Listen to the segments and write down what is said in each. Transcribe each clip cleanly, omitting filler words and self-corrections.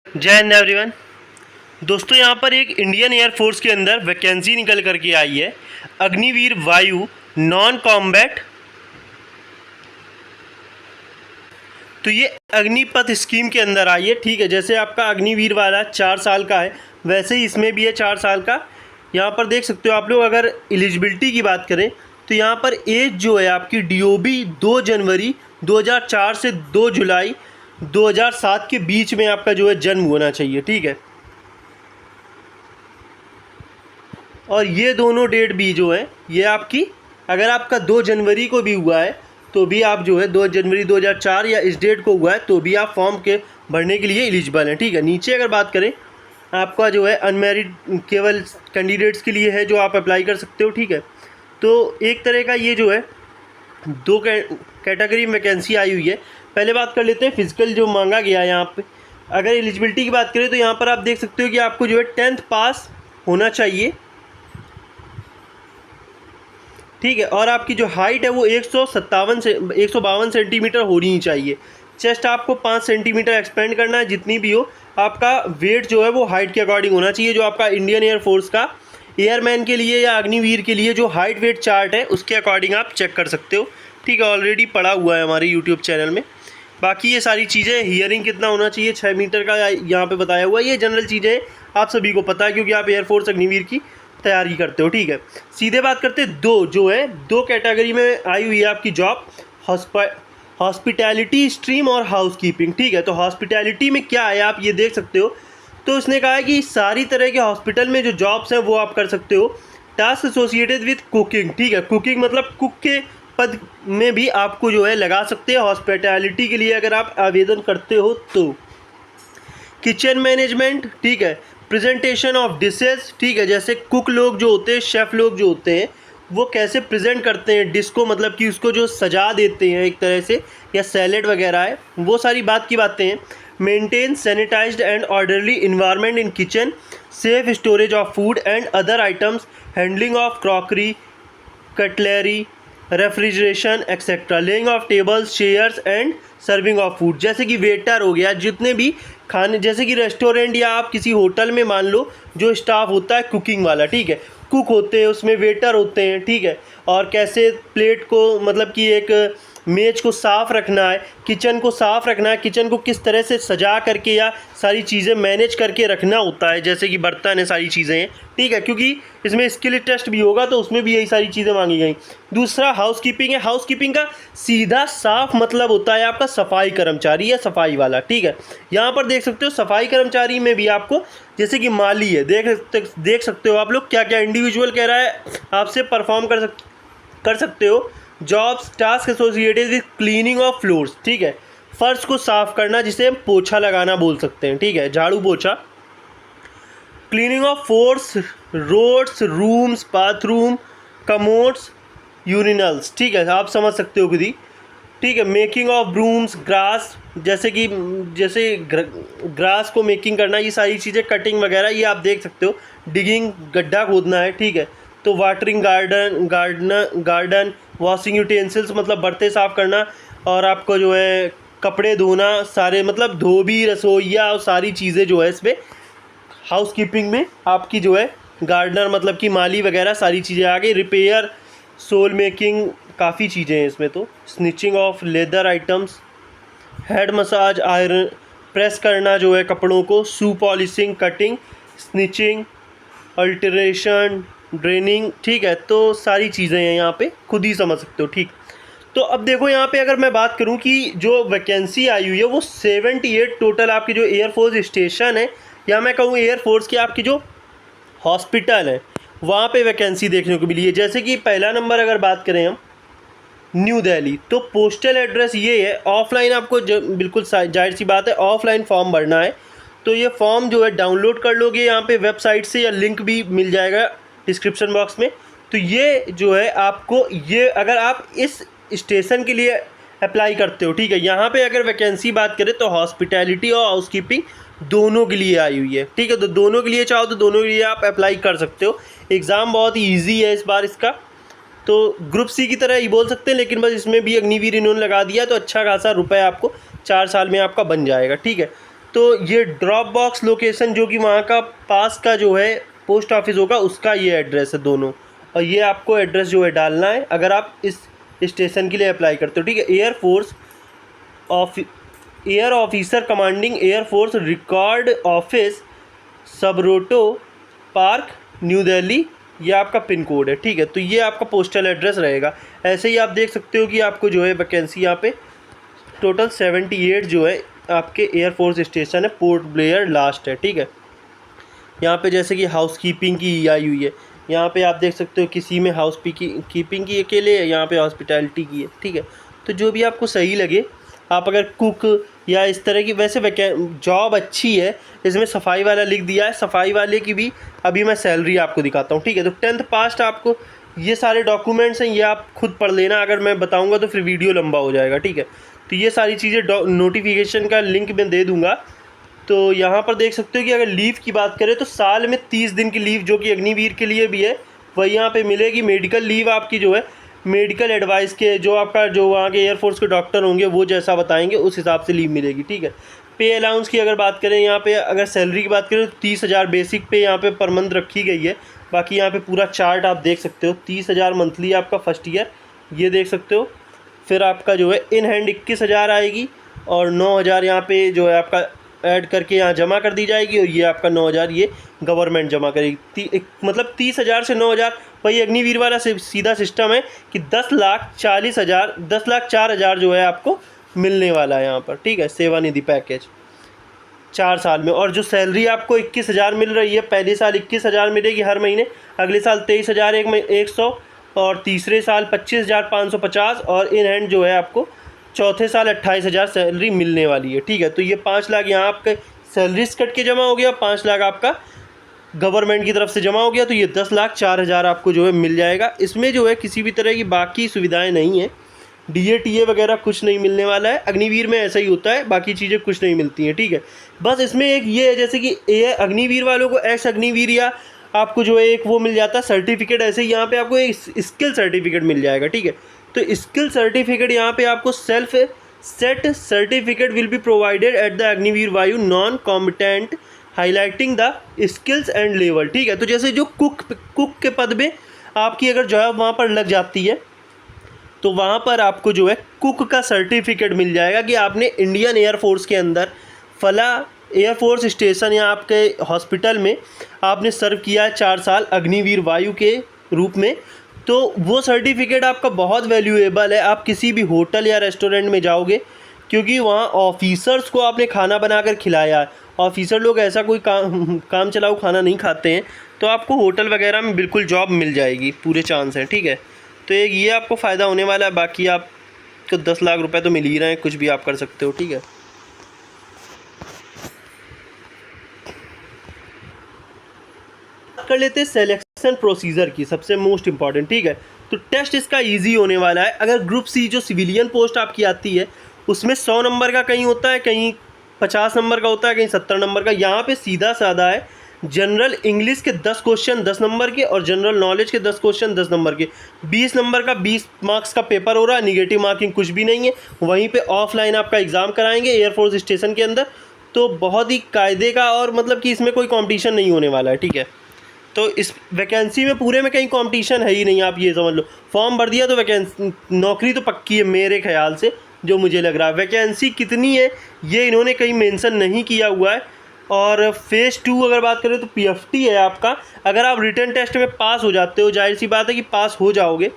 जय हिंद एवरीवन। दोस्तों यहाँ पर एक इंडियन एयरफोर्स के अंदर वैकेंसी निकल करके आई है, अग्निवीर वायु नॉन कॉम्बैट। तो ये अग्निपथ स्कीम के अंदर आई है, ठीक है। जैसे आपका अग्निवीर वाला 4 साल का है, वैसे ही इसमें भी है 4 साल का। यहाँ पर देख सकते हो आप लोग। अगर एलिजिबिलिटी की बात करें तो यहाँ पर एज जो है आपकी डीओबी 2 जनवरी 2004 से 2 जुलाई 2007 के बीच में आपका जो है जन्म होना चाहिए, ठीक है। और ये दोनों डेट भी जो है ये आपकी, अगर आपका 2 जनवरी को भी हुआ है तो भी आप जो है 2 जनवरी 2004 या इस डेट को हुआ है तो भी आप फॉर्म के भरने के लिए एलिजिबल हैं, ठीक है। नीचे अगर बात करें आपका जो है अनमैरिड केवल कैंडिडेट्स के लिए है जो आप अप्लाई कर सकते हो, ठीक है। तो एक तरह का ये जो है 2 कैटेगरी में वैकेंसी आई हुई है। पहले बात कर लेते हैं फिजिकल जो मांगा गया है यहाँ पे। अगर एलिजिबिलिटी की बात करें तो यहाँ पर आप देख सकते हो कि आपको जो है 10th पास होना चाहिए, ठीक है। और आपकी जो हाइट है वो 152 सेंटीमीटर होनी ही चाहिए। चेस्ट आपको 5 सेंटीमीटर एक्सपेंड करना है, जितनी भी हो। आपका वेट जो है वो हाइट के अकॉर्डिंग होना चाहिए। जो आपका इंडियन एयरफोर्स का एयरमैन के लिए या अग्निवीर के लिए जो हाइट वेट चार्ट है उसके अकॉर्डिंग आप चेक कर सकते हो, ठीक है। ऑलरेडी पड़ा हुआ है हमारे यूट्यूब चैनल में। बाकी ये सारी चीज़ें, हियरिंग कितना होना चाहिए 6 मीटर का यहाँ पे बताया हुआ है। ये जनरल चीज़ें आप सभी को पता है क्योंकि आप एयरफोर्स अग्निवीर की तैयारी करते हो, ठीक है। सीधे बात करते हैं दो कैटेगरी में आई हुई है आपकी जॉब, हॉस्पिटैलिटी स्ट्रीम और हाउसकीपिंग, ठीक है। तो हॉस्पिटैलिटी में क्या है आप ये देख सकते हो। तो इसने कहा है कि सारी तरह के हॉस्पिटल में जो जॉब्स हैं वो आप कर सकते हो। टास्क एसोसिएटेड विथ कुकिंग, ठीक है। कुकिंग मतलब कुक के पद में भी आपको जो है लगा सकते हैं हॉस्पिटैलिटी के लिए अगर आप आवेदन करते हो तो। किचन मैनेजमेंट, ठीक है। प्रेजेंटेशन ऑफ डिशेस, ठीक है। जैसे कुक लोग जो होते हैं, शेफ़ लोग जो होते हैं, वो कैसे प्रेजेंट करते हैं डिश को, मतलब कि उसको जो सजा देते हैं एक तरह से, या सैलेड वगैरह है, वो सारी बात की बातें हैं। Maintain sanitised and orderly environment in kitchen, safe storage of food and other items, handling of crockery, cutlery, refrigeration etcetera, laying of tables, chairs and serving of food. जैसे कि वेटर हो गया, जितने भी खाने, जैसे कि रेस्टोरेंट या आप किसी होटल में मान लो जो स्टाफ होता है कुकिंग वाला, ठीक है। कुक होते हैं, उसमें वेटर होते हैं, ठीक है। और कैसे प्लेट को, मतलब कि एक मेज को साफ़ रखना है, किचन को साफ़ रखना है, किचन को किस तरह से सजा करके या सारी चीज़ें मैनेज करके रखना होता है, जैसे कि बर्तन है, सारी चीज़ें हैं, ठीक है। क्योंकि इसमें स्किल टेस्ट भी होगा तो उसमें भी यही सारी चीज़ें मांगी गई। दूसरा हाउसकीपिंग है। हाउसकीपिंग का सीधा साफ मतलब होता है आपका सफाई कर्मचारी या सफाई वाला, ठीक है। यहाँ पर देख सकते हो सफाई कर्मचारी में भी आपको, जैसे कि माली है, देख सकते हो आप लोग क्या क्या इंडिविजुअल कह रहा है आपसे परफॉर्म कर सकते हो। Jobs task associated with cleaning of floors, ठीक है। फर्श को साफ करना, जिसे हम पोछा लगाना बोल सकते हैं, ठीक है, झाड़ू पोछा। Cleaning of floors, roads, rooms, bathroom, commodes, urinals, ठीक है, आप समझ सकते हो खुद ही, ठीक है। मेकिंग ऑफ ब्रूम्स, ग्रास, जैसे ग्रास को मेकिंग करना, ये सारी चीज़ें, कटिंग वगैरह, ये आप देख सकते हो। डिगिंग, गड्ढा खोदना है, ठीक है। तो वाटरिंग गार्डन, वॉशिंग यूटेंसिल्स मतलब बर्तन साफ़ करना, और आपको जो है कपड़े धोना, सारे मतलब धोबी, रसोइया और सारी चीज़ें जो है इसमें हाउसकीपिंग में आपकी जो है, गार्डनर मतलब कि माली वगैरह सारी चीज़ें आ गई। रिपेयर, सोल मेकिंग, काफ़ी चीज़ें हैं इसमें। तो stitching of leather items, head massage, iron press करना जो है कपड़ों को, shoe polishing, cutting, stitching, alteration, draining, ठीक है। तो सारी चीज़ें हैं यहाँ पे, खुद ही समझ सकते हो, ठीक। तो अब देखो यहाँ पे अगर मैं बात करूँ कि जो वैकेंसी आई हुई है वो 78 टोटल आपकी जो एयरफोर्स स्टेशन है, या मैं कहूँ एयरफोर्स की आपकी जो हॉस्पिटल है वहाँ पे वैकेंसी देखने को मिली है। जैसे कि पहला नंबर अगर बात करें हम न्यू दिल्ली, तो पोस्टल एड्रेस ये है। ऑफलाइन आपको बिल्कुल जाहिर सी बात है ऑफलाइन फॉर्म भरना है, तो ये फॉर्म जो है डाउनलोड कर लोगे यहाँ पे वेबसाइट से, या लिंक भी मिल जाएगा डिस्क्रिप्शन बॉक्स में। तो ये जो है आपको, ये अगर आप इस स्टेशन के लिए अप्लाई करते हो, ठीक है। यहाँ पे अगर वैकेंसी बात करें तो हॉस्पिटैलिटी और हाउसकीपिंग दोनों के लिए आई हुई है, ठीक है। तो दोनों के लिए चाहो तो दोनों के लिए आप अप्लाई कर सकते हो। एग्ज़ाम बहुत ही ईजी है इस बार इसका, तो ग्रुप सी की तरह ही बोल सकते हैं, लेकिन बस इसमें भी अग्निवीर इन्होंने लगा दिया तो अच्छा खासा रुपये आपको 4 साल में आपका बन जाएगा, ठीक है। तो ये ड्रॉप बॉक्स लोकेशन जो कि वहाँ का पास का जो है पोस्ट ऑफिस होगा उसका ये एड्रेस है दोनों, और ये आपको एड्रेस जो है डालना है अगर आप इस स्टेशन के लिए अप्लाई करते हो, ठीक है। Air officer commanding air force record office, Subroto park, new Delhi, ये आपका पिन कोड है, ठीक है। तो ये आपका पोस्टल एड्रेस रहेगा। ऐसे ही आप देख सकते हो कि आपको जो है वैकेंसी यहाँ पे टोटल 78 जो है आपके एयरफोर्स स्टेशन है, पोर्ट ब्लेयर लास्ट है, ठीक है। यहाँ पे जैसे कि हाउस कीपिंग की आई हुई है, यहाँ पे आप देख सकते हो किसी में हाउस कीपिंग की अकेले है, यहाँ पे हॉस्पिटैलिटी की है, ठीक है। तो जो भी आपको सही लगे, आप अगर कुक या इस तरह की, वैसे जॉब अच्छी है, इसमें सफाई वाला लिख दिया है, सफाई वाले की भी अभी मैं सैलरी आपको दिखाता हूँ, ठीक है। तो 10th पास आपको ये सारे डॉक्यूमेंट्स हैं, ये आप खुद पढ़ लेना, अगर मैं बताऊँगा तो फिर वीडियो लंबा हो जाएगा, ठीक है। तो ये सारी चीज़ें नोटिफिकेशन का लिंक मैं दे दूँगा। तो यहाँ पर देख सकते हो कि अगर लीव की बात करें तो साल में 30 दिन की लीव जो कि अग्निवीर के लिए भी है वही यहाँ पे मिलेगी। मेडिकल लीव आपकी जो है मेडिकल एडवाइस के जो आपका जो वहाँ के एयरफोर्स के डॉक्टर होंगे वो जैसा बताएंगे उस हिसाब से लीव मिलेगी, ठीक है। पे अलाउंस की अगर बात करें, यहाँ पे अगर सैलरी की बात करें तो 30,000 बेसिक पे यहाँ पे पर मंथ रखी गई है। बाकी यहाँ पे पूरा चार्ट आप देख सकते हो, 30,000 मंथली आपका फर्स्ट ईयर, ये देख सकते हो। फिर आपका जो है इन हैंड 21,000 आएगी और 9,000 यहाँ पे जो है आपका ऐड करके यहाँ जमा कर दी जाएगी, और ये आपका 9,000 ये गवर्नमेंट जमा करेगी। मतलब 30,000 से 9,000 वही अग्निवीर वाला सीधा सिस्टम है कि 10,40,000 10,04,000 जो है आपको मिलने वाला है यहाँ पर, ठीक है। सेवानिधि पैकेज 4 साल में, और जो सैलरी आपको 21,000 मिल रही है, पहले साल 21,000 मिलेगी हर महीने, अगले साल 23,100 और तीसरे साल 25,550, और इन हैंड जो है आपको चौथे साल 28,000 सैलरी मिलने वाली है, ठीक है। तो ये 5 लाख यहाँ आपके सैलरीज कट के जमा हो गया, 5 लाख आपका गवर्नमेंट की तरफ से जमा हो गया, तो ये 10,04,000 आपको जो है मिल जाएगा। इसमें जो है किसी भी तरह की बाकी सुविधाएं नहीं है, DA वगैरह कुछ नहीं मिलने वाला है। अग्निवीर में ऐसा ही होता है, बाकी चीज़ें कुछ नहीं मिलती हैं, ठीक है। बस इसमें एक ये है जैसे कि अग्निवीर वालों को एक्स अग्निवीर या आपको जो है एक वो मिल जाता है सर्टिफिकेट, ऐसे ही यहाँ पे आपको एक स्किल सर्टिफिकेट मिल जाएगा, ठीक है। तो स्किल सर्टिफिकेट यहाँ पे आपको self set certificate will be provided at the Agniveer Vayu non competent highlighting the skills and level, ठीक है। तो जैसे जो कुक के पद में आपकी अगर जॉब वहाँ पर लग जाती है तो वहाँ पर आपको जो है कुक का सर्टिफिकेट मिल जाएगा कि आपने इंडियन एयरफोर्स के अंदर फला एयरफोर्स स्टेशन या आपके हॉस्पिटल में आपने सर्व किया है 4 साल अग्निवीर वायु के रूप में। तो वो सर्टिफिकेट आपका बहुत वैल्यूएबल है। आप किसी भी होटल या रेस्टोरेंट में जाओगे, क्योंकि वहाँ ऑफिसर्स को आपने खाना बनाकर खिलाया है, ऑफिसर लोग ऐसा कोई काम चलाऊ खाना नहीं खाते हैं, तो आपको होटल वगैरह में बिल्कुल जॉब मिल जाएगी, पूरे चांस हैं, ठीक है। तो एक ये आपको फ़ायदा होने वाला है। बाकी आपको 10 लाख रुपए तो मिल ही रहे हैं, कुछ भी आप कर सकते हो, ठीक है। कर लेते हैं सिलेक्शन प्रोसीजर की, सबसे मोस्ट इंपॉर्टेंट, ठीक है। तो टेस्ट इसका इजी होने वाला है। अगर ग्रुप सी जो सिविलियन पोस्ट आपकी आती है उसमें 100 नंबर का कहीं होता है, कहीं 50 नंबर का होता है, कहीं 70 नंबर का। यहाँ पे सीधा साधा है, जनरल इंग्लिश के 10 क्वेश्चन 10 नंबर के और जनरल नॉलेज के 10 क्वेश्चन 10 नंबर के, 20 नंबर का 20 मार्क्स का पेपर हो रहा है। निगेटिव मार्किंग कुछ भी नहीं है। वहीं पे ऑफलाइन आपका एग्ज़ाम कराएंगे एयरफोर्स स्टेशन के अंदर। तो बहुत ही कायदे का, और मतलब कि इसमें कोई कॉम्पिटिशन नहीं होने वाला है, ठीक है। तो इस वैकेंसी में पूरे में कहीं कंपटीशन है ही नहीं, आप ये समझ लो। फॉर्म भर दिया तो वैकेंसी, नौकरी तो पक्की है मेरे ख्याल से, जो मुझे लग रहा है। वैकेंसी कितनी है ये इन्होंने कहीं मेंशन नहीं किया हुआ है। और फेज़ 2 अगर बात करें तो PFT है आपका। अगर आप रिटन टेस्ट में पास हो जाते हो, जाहिर सी बात है कि पास हो जाओगे,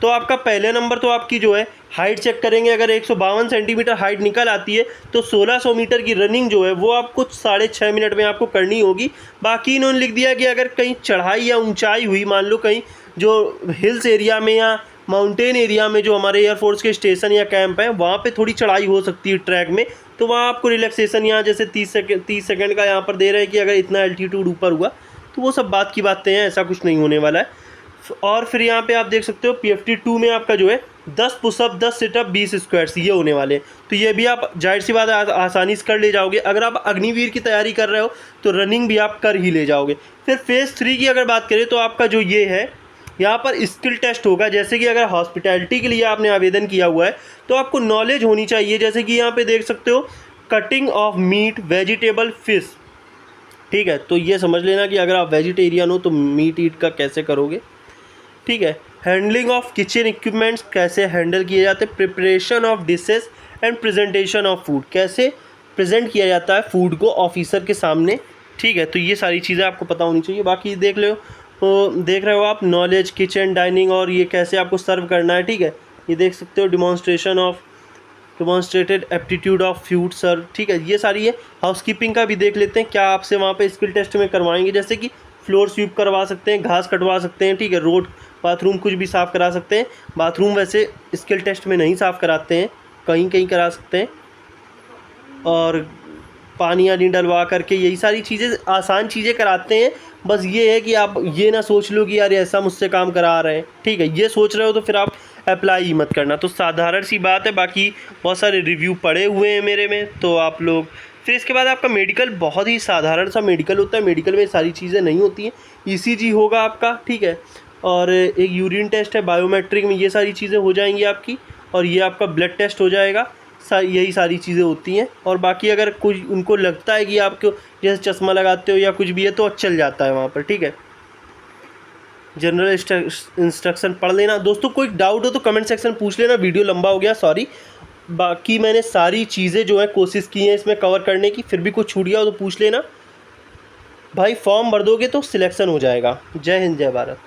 तो आपका पहले नंबर तो आपकी जो है हाइट चेक करेंगे। अगर 152 सेंटीमीटर हाइट निकल आती है तो 1600 मीटर की रनिंग जो है वो आपको 6.5 मिनट में आपको करनी होगी। बाकी इन्होंने लिख दिया कि अगर कहीं चढ़ाई या ऊंचाई हुई, मान लो कहीं जो हिल्स एरिया में या माउंटेन एरिया में जो हमारे एयरफोर्स के स्टेशन या कैंप हैं वहाँ पे थोड़ी चढ़ाई हो सकती है ट्रैक में, तो वहाँ आपको रिलैक्सेशन यहाँ जैसे 30 सेकंड का यहाँ पर दे रहे हैं कि अगर इतना एल्टीट्यूड ऊपर हुआ तो वो सब बात की बातें हैं, ऐसा कुछ नहीं होने वाला है। और फिर यहाँ पे आप देख सकते हो PFT 2 में आपका जो है 10 पुशअप 10 सिटअप 20 स्क्वाट्स ये होने वाले हैं। तो ये भी आप जाहिर सी बात है आसानी से कर ले जाओगे। अगर आप अग्निवीर की तैयारी कर रहे हो तो रनिंग भी आप कर ही ले जाओगे। फिर फेज़ 3 की अगर बात करें तो आपका जो ये है यहाँ पर स्किल टेस्ट होगा। जैसे कि अगर हॉस्पिटैलिटी के लिए आपने आवेदन किया हुआ है तो आपको नॉलेज होनी चाहिए। जैसे कि यहाँ पे देख सकते हो cutting of meat, vegetable, fish. ठीक है, तो ये समझ लेना कि अगर आप वेजिटेरियन हो तो मीट ईट का कैसे करोगे। ठीक है, हैंडलिंग ऑफ किचन इक्विपमेंट्स, कैसे हैंडल किए जाते हैं। Preparation of dishes and presentation of food, कैसे प्रेजेंट किया जाता है फूड को ऑफिसर के सामने। ठीक है, तो ये सारी चीज़ें आपको पता होनी चाहिए। बाकी देख लो, तो देख रहे हो आप नॉलेज, किचन, डाइनिंग और ये कैसे आपको सर्व करना है। ठीक है, ये देख सकते हो डिमॉन्स्ट्रेटेड एप्टीट्यूड ऑफ फूड सर्व। ठीक है, ये सारी है। हाउसकीपिंग का भी देख लेते हैं, क्या आपसे वहाँ पे स्किल टेस्ट में करवाएंगे, जैसे कि फ्लोर स्वीप करवा सकते हैं, घास कटवा सकते हैं। ठीक है, रोड, बाथरूम कुछ भी साफ़ करा सकते हैं। बाथरूम वैसे स्किल टेस्ट में नहीं साफ़ कराते हैं, कहीं कहीं करा सकते हैं। और पानी आनी डलवा करके यही सारी चीज़ें, आसान चीज़ें कराते हैं। बस ये है कि आप ये ना सोच लो कि यार ऐसा मुझसे काम करा रहे हैं। ठीक है, ये सोच रहे हो तो फिर आप अप्लाई ही मत करना। तो साधारण सी बात है। बाकी बहुत सारे रिव्यू पड़े हुए हैं मेरे में, तो आप लोग फिर इसके बाद आपका मेडिकल बहुत ही साधारण सा मेडिकल होता है। मेडिकल में सारी चीज़ें नहीं होती हैं। ईसीजी होगा आपका, ठीक है, और एक यूरिन टेस्ट है, बायोमेट्रिक में ये सारी चीज़ें हो जाएंगी आपकी, और ये आपका ब्लड टेस्ट हो जाएगा। यही सारी चीज़ें होती हैं। और बाकी अगर कुछ उनको लगता है कि आपको जैसे चश्मा लगाते हो या कुछ भी है तो चल जाता है वहाँ पर। ठीक है, जनरल इंस्ट्रक्शन पढ़ लेना। दोस्तों कोई डाउट हो तो कमेंट सेक्शन पूछ लेना। वीडियो लंबा हो गया, सॉरी। बाकी मैंने सारी चीज़ें जो है कोशिश की हैं इसमें कवर करने की, फिर भी कुछ छूट गया हो तो पूछ लेना भाई। फॉर्म भर दोगे तो सिलेक्शन हो जाएगा। जय हिंद, जय भारत।